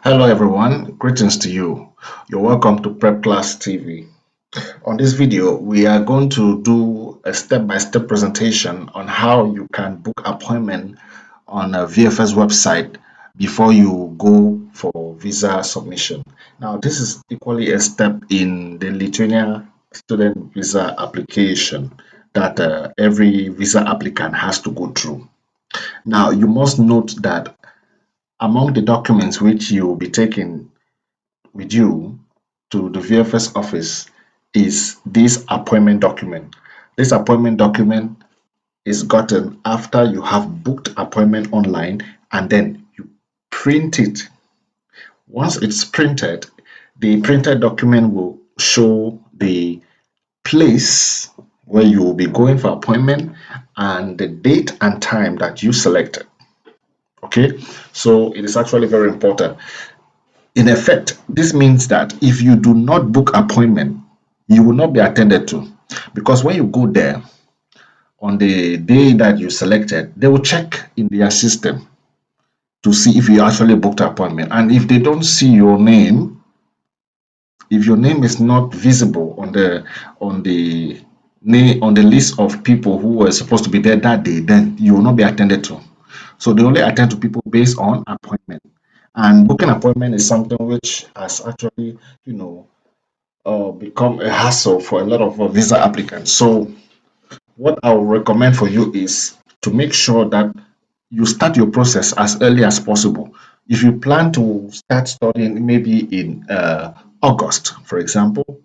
Hello everyone, greetings to you. You're welcome to Prep Class TV. On this video, we are going to do a step-by-step presentation on how you can book appointment on a VFS website before you go for visa submission. Now, this is equally a step in the Lithuania student visa application that every visa applicant has to go through. Now, you must note that among the documents which you will be taking with you to the VFS office is this appointment document. This appointment document is gotten after you have booked appointment online and then you print it. Once it's printed, the printed document will show the place where you will be going for appointment and the date and time that you selected. Okay, so it is actually very important. In effect, this means that if you do not book appointment, you will not be attended to, because when you go there on the day that you selected, they will check in their system to see if you actually booked appointment. And if they don't see your name, if your name is not visible on the list of people who were supposed to be there that day, then you will not be attended to. So they only attend to people based on appointment. And booking appointment is something which has actually, become a hassle for a lot of visa applicants. So what I would recommend for you is to make sure that you start your process as early as possible. If you plan to start studying maybe in August, for example,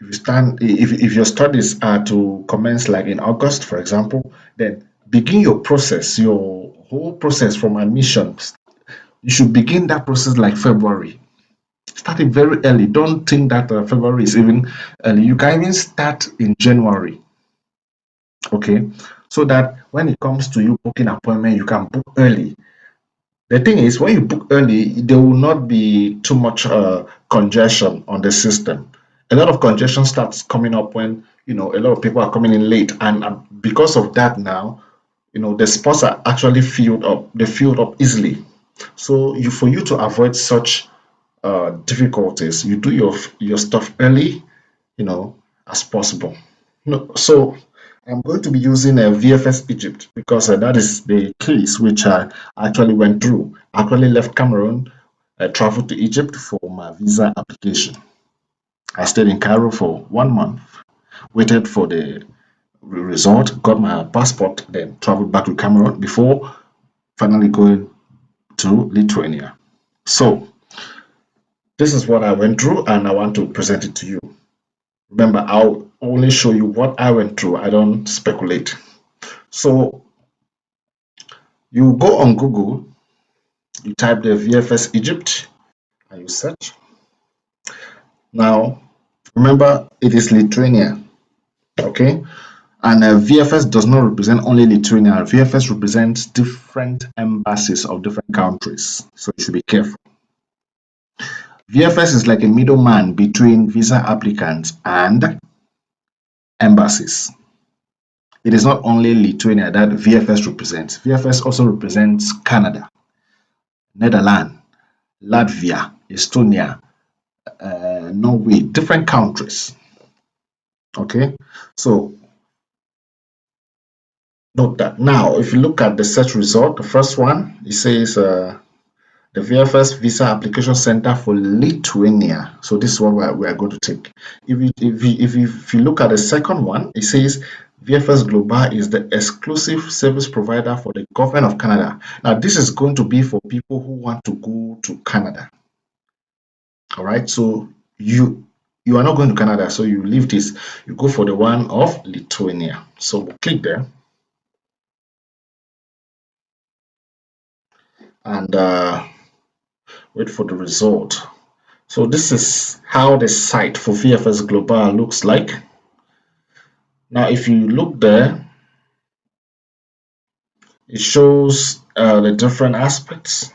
if your studies are to commence like in August, for example, then begin your process, your whole process from admissions. You should begin that process like February. Start it very early. Don't think that February is even early. You can even start in January, okay? So that when it comes to you booking appointment, you can book early. The thing is, when you book early, there will not be too much congestion on the system. A lot of congestion starts coming up when a lot of people are coming in late, and because of that, now the spots are actually filled up. They filled up easily. So for you to avoid such difficulties, you do your stuff early, as possible. So I'm going to be using a VFS Egypt because that is the case which I actually went through. I actually left Cameroon, traveled to Egypt for my visa application. I stayed in Cairo for 1 month, waited for the result, got my passport, then traveled back to Cameroon before finally going to Lithuania. So this is what I went through, and I want to present it to you. Remember, I'll only show you what I went through. I don't speculate. So you go on Google, you type the VFS Egypt, and you search. Now, remember, it is Lithuania, okay? And VFS does not represent only Lithuania. VFS represents different embassies of different countries, so you should be careful. VFS is like a middleman between visa applicants and embassies. It is not only Lithuania that VFS represents. VFS also represents Canada, Netherlands, Latvia, Estonia, Norway, different countries. Okay, so note that. Now, if you look at the search result, the first one, it says the VFS Visa Application Center for Lithuania. So this is what we are going to take. If you look at the second one, it says VFS Global is the exclusive service provider for the government of Canada. Now, this is going to be for people who want to go to Canada. All right, so you are not going to Canada, so you leave this. You go for the one of Lithuania. So we'll click there, and wait for the result. So this is how the site for VFS Global looks like. Now, if you look there, it shows the different aspects.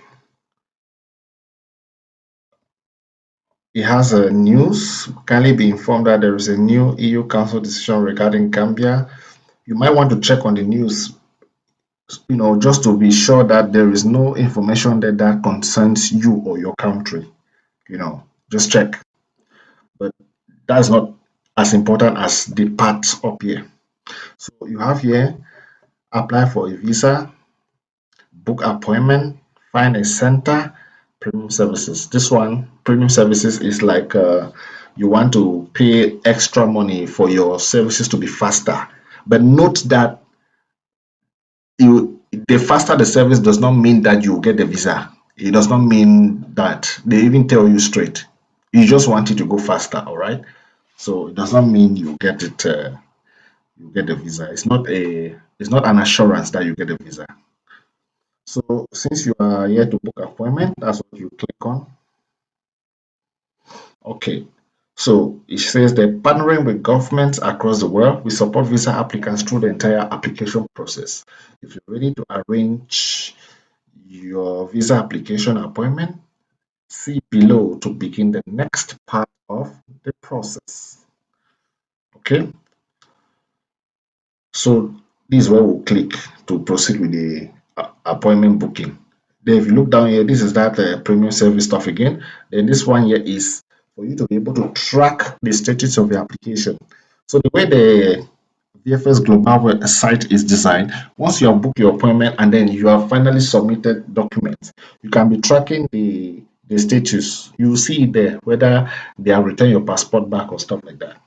It has a news. Kindly be informed that there is a new EU Council decision regarding Gambia. You might want to check on the news just to be sure that there is no information there that concerns you or your country. Just check. But that's not as important as the parts up here. So you have here apply for a visa, book appointment, find a center, premium services. This one, premium services, is like you want to pay extra money for your services to be faster. But note that the faster the service does not mean that you get the visa. It does not mean that. They even tell you straight. You just want it to go faster, all right? So it does not mean you get it. You get the visa. It's not an assurance that you get the visa. So since you are here to book appointment, that's what you click on. Okay. So it says that partnering with governments across the world, we support visa applicants through the entire application process. If you're ready to arrange your visa application appointment, see below to begin the next part of the process. Okay. So this is where we'll click to proceed with the appointment booking. Then if you look down here, this is that premium service stuff again. Then this one here is for you to be able to track the status of your application. So the way the VFS Global site is designed, once you have booked your appointment and then you have finally submitted documents, you can be tracking the status. You will see it there, whether they have returned your passport back or stuff like that.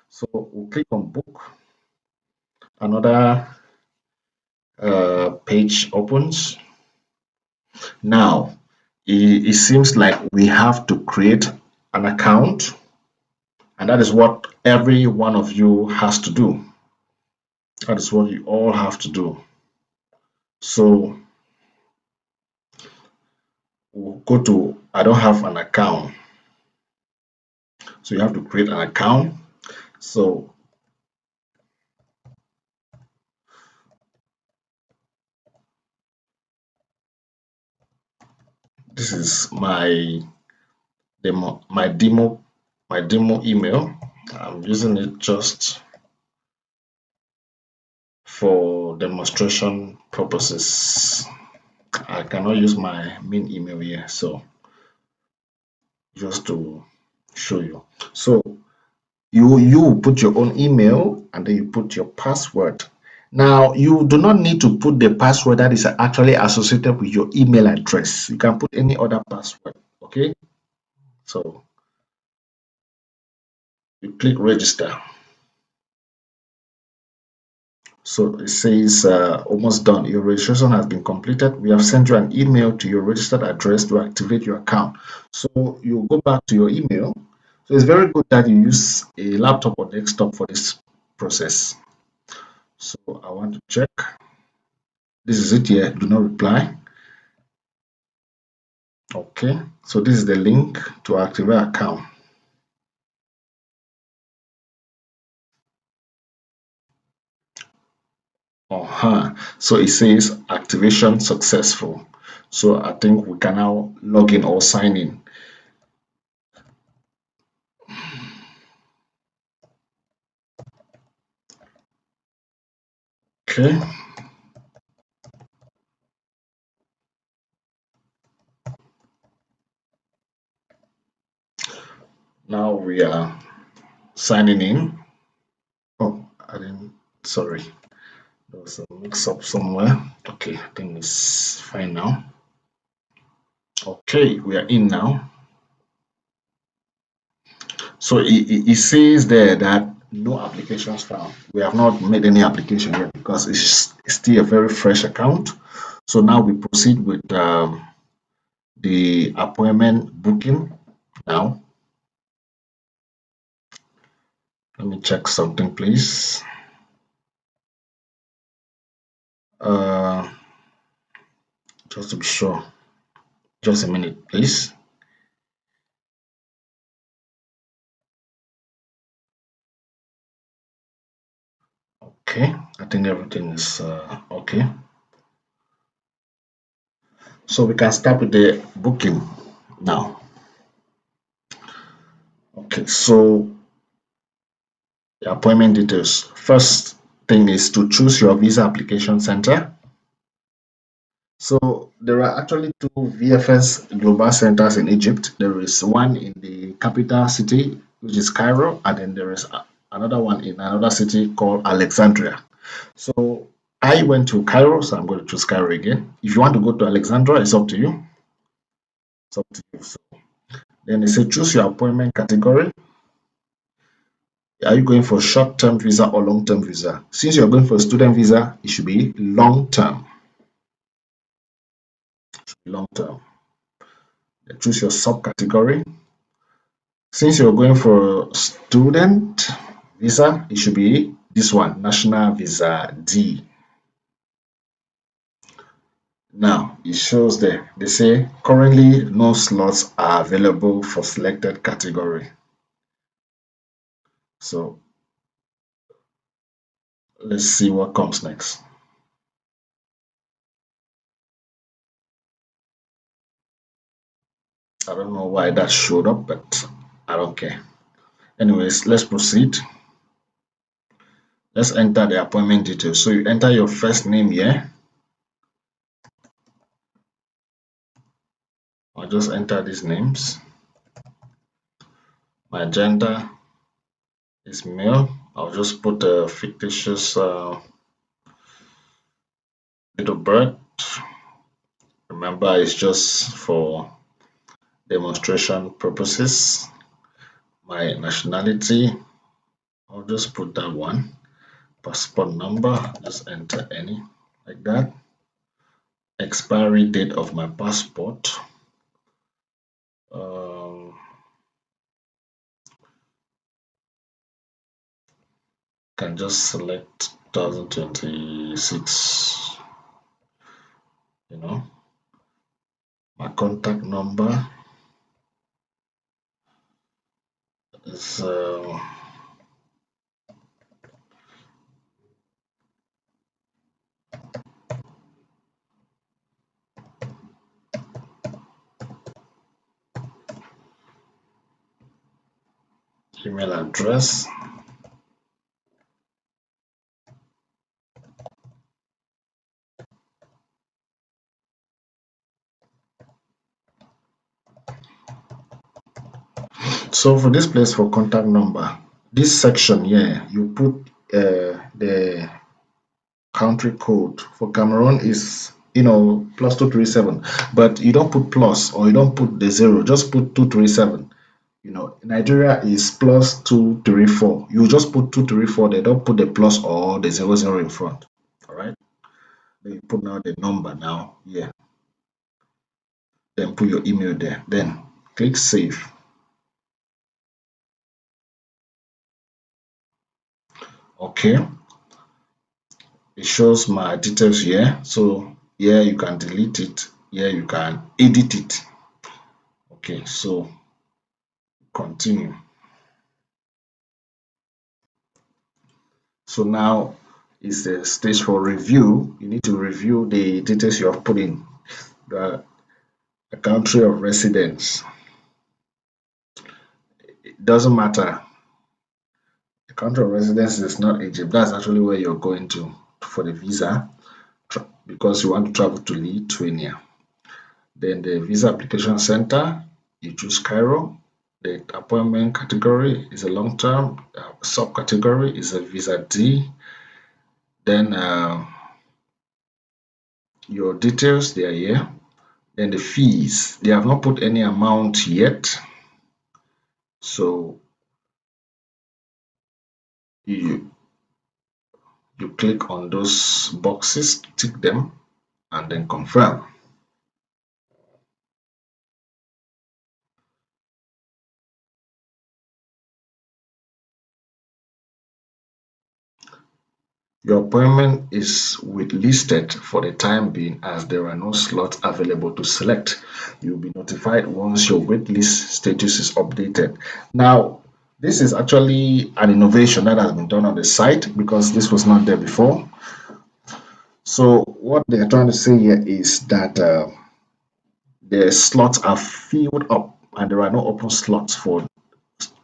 So we'll click on book. Another page opens. Now, it seems like we have to create an account, and that is what every one of you has to do. That is what you all have to do. So we'll go to I don't have an account. So you have to create an account. So this is my demo email. I'm using it just for demonstration purposes. I cannot use my main email here, so just to show you. So you put your own email and then you put your password. Now you do not need to put the password that is actually associated with your email address. You can put any other password. Okay, so you click register. So it says almost done. Your registration has been completed. We have sent you an email to your registered address to activate your account. So you go back to your email. So it's very good that you use a laptop or desktop for this process. So I want to check. This is it here. Do not reply. Okay. So this is the link to activate account. So it says activation successful. So I think we can now log in or sign in. Okay. Now we are signing in. Oh, I didn't, sorry. There was a mix up somewhere. Okay, I think it's fine now. Okay, we are in now. So it says there that no applications found. We have not made any application yet because it's still a very fresh account. So now we proceed with the appointment booking now. Let me check something, please. Uh, just to be sure. Just a minute, please. Okay, I think everything is okay. So we can start with the booking now. Okay, so the appointment details. First thing is to choose your visa application center. So there are actually two VFS Global centers in Egypt. There is one in the capital city, which is Cairo, and then there is another one in another city called Alexandria. So I went to Cairo, so I'm going to choose Cairo again. If you want to go to Alexandria, it's up to you. It's up to you. So then it says choose your appointment category. Are you going for short-term visa or long-term visa? Since you're going for a student visa, it should be long-term. Long-term. Choose your subcategory. Since you're going for student visa, it should be this one, national visa D. Now it shows there, they say currently no slots are available for selected category. So let's see what comes next. I don't know why that showed up, but I don't care. Anyways, let's proceed. Let's enter the appointment details. So you enter your first name here. I'll just enter these names. My gender is male. I'll just put a fictitious date of birth. Remember, it's just for demonstration purposes. My nationality, I'll just put that one. Passport number, just enter any like that. Expiry date of my passport. Can just select 2026. My contact number is email address. So for this place for contact number, this section here, you put the country code. For Cameroon is plus 237, but you don't put plus or you don't put the zero, just put 237. Nigeria is plus 234. You just put 234. They don't put the plus or the 00 in front. All right. Then you put now the number now. Yeah. Then put your email there. Then click save. Okay. It shows my details here. So here you can delete it. Here you can edit it. Okay. So continue. So now is the stage for review. You need to review the details you have put in. The country of residence. It doesn't matter. The country of residence is not Egypt. That's actually where you're going to for the visa because you want to travel to Lithuania. Then the visa application center, you choose Cairo. The appointment category is a long term. Subcategory is a visa D. Then your details, they are here. Then the fees, they have not put any amount yet. So you click on those boxes, tick them, and then confirm. Your appointment is listed for the time being as there are no slots available to select. You'll be notified once your waitlist status is updated. Now, this is actually an innovation that has been done on the site because this was not there before. So what they're trying to say here is that the slots are filled up and there are no open slots for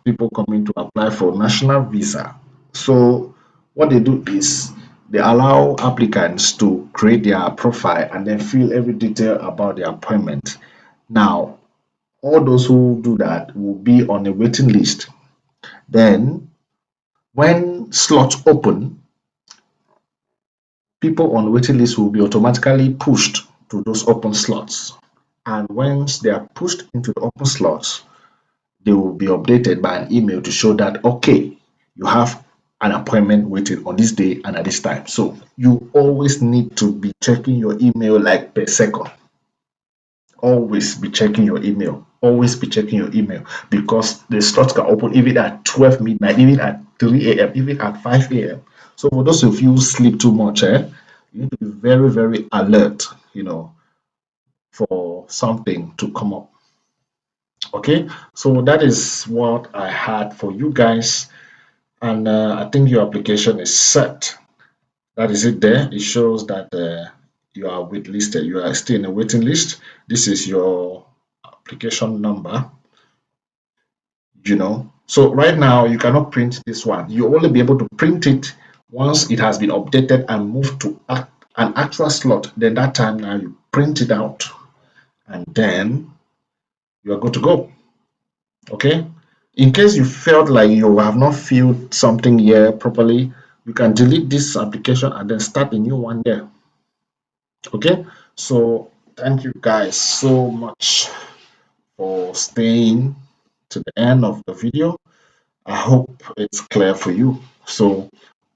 people coming to apply for national visa. So what they do is they allow applicants to create their profile and then fill every detail about their appointment. Now, all those who do that will be on a waiting list. Then, when slots open, people on waiting list will be automatically pushed to those open slots. And once they are pushed into the open slots, they will be updated by an email to show that, okay, you have an appointment waiting on this day and at this time. So you always need to be checking your email like per second. Always be checking your email. Always be checking your email, because the slots can open even at 12 midnight, even at 3 a.m., even at 5 a.m. So for those of you who sleep too much, you need to be very, very alert, for something to come up. Okay, so that is what I had for you guys, and I think your application is set. That is it there. It shows that you are waitlisted. You are still in a waiting list. This is your application number, So right now you cannot print this one. You only be able to print it once it has been updated and moved to an actual slot. Then that time now you print it out, and then you are good to go. Okay. In case you felt like you have not filled something here properly, you can delete this application and then start a new one there. Okay. So thank you guys so much for staying to the end of the video. I hope it's clear for you. So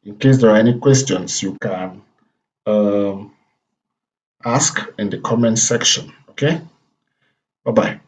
in case there are any questions, you can ask in the comment section. Okay. Bye bye.